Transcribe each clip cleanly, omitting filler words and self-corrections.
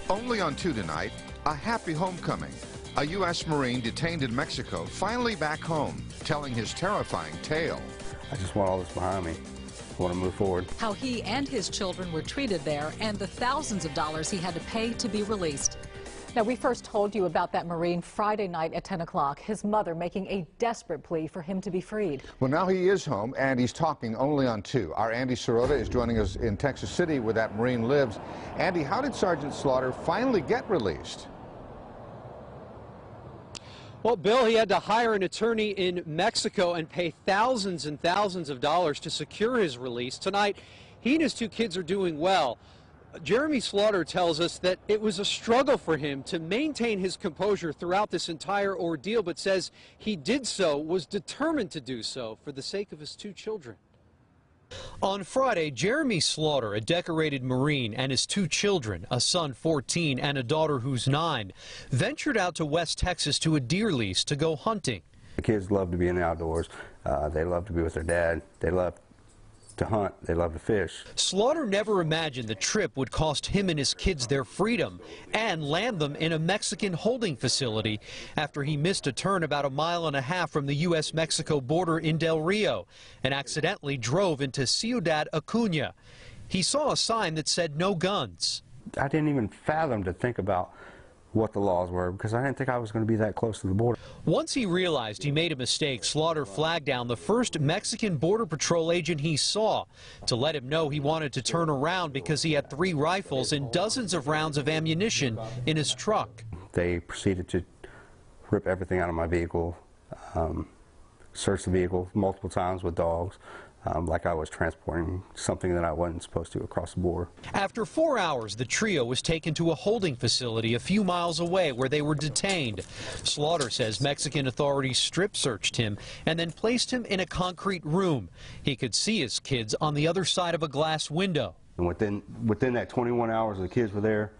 Only on 2 tonight, a happy homecoming. A U.S. Marine detained in Mexico, finally back home, telling his terrifying tale. I just want all this behind me. I want to move forward. How he and his children were treated there and the thousands of dollars he had to pay to be released. Now, we first told you about that Marine Friday night at 10 o'clock, his mother making a desperate plea for him to be freed. Well, now he is home, and he's talking only on 2. Our Andy Cerota is joining us in Texas City, where that Marine lives. Andy, how did Sergeant Slaughter finally get released? Well, Bill, he had to hire an attorney in Mexico and pay thousands and thousands of dollars to secure his release. Tonight, he and his 2 kids are doing well. Jeremy Slaughter tells us that it was a struggle for him to maintain his composure throughout this entire ordeal, but says he did so, was determined to do so for the sake of his 2 children. On Friday, Jeremy Slaughter, a decorated Marine, and his 2 children, a son 14 and a daughter who's 9, ventured out to West Texas to a deer lease to go hunting. The kids love to be in the outdoors. They love to be with their dad. They love to hunt. They love to fish. Slaughter never imagined the trip would cost him and his kids their freedom and land them in a Mexican holding facility after he missed a turn about 1.5 miles from the U.S.-Mexico border in Del Rio and accidentally drove into Ciudad Acuña. He saw a sign that said no guns. I didn't even fathom to think about what the laws were because I didn't think I was going to be that close to the border. Once he realized he made a mistake, Slaughter flagged down the first Mexican Border Patrol agent he saw to let him know he wanted to turn around because he had 3 rifles and dozens of rounds of ammunition in his truck. They proceeded to rip everything out of my vehicle, search the vehicle multiple times with dogs. Like I was transporting something that I wasn't supposed to across the border. After 4 hours, the trio was taken to a holding facility a few miles away where they were detained. Slaughter says Mexican authorities strip searched him and then placed him in a concrete room. He could see his kids on the other side of a glass window. And within that 21 hours the kids were there,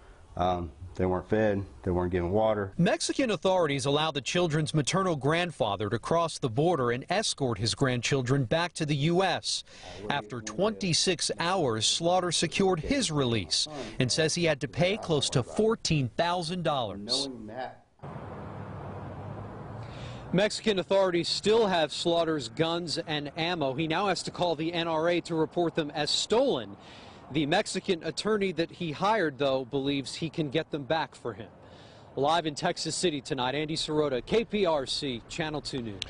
they weren't fed, they weren't given water. Mexican authorities allowed the children's maternal grandfather to cross the border and escort his grandchildren back to the U.S. After 26 hours, Slaughter secured his release and says he had to pay close to $14,000. Mexican authorities still have Slaughter's guns and ammo. He now has to call the NRA to report them as stolen. The Mexican attorney that he hired, though, believes he can get them back for him. Live in Texas City tonight, Andy Cerota, KPRC, Channel 2 News.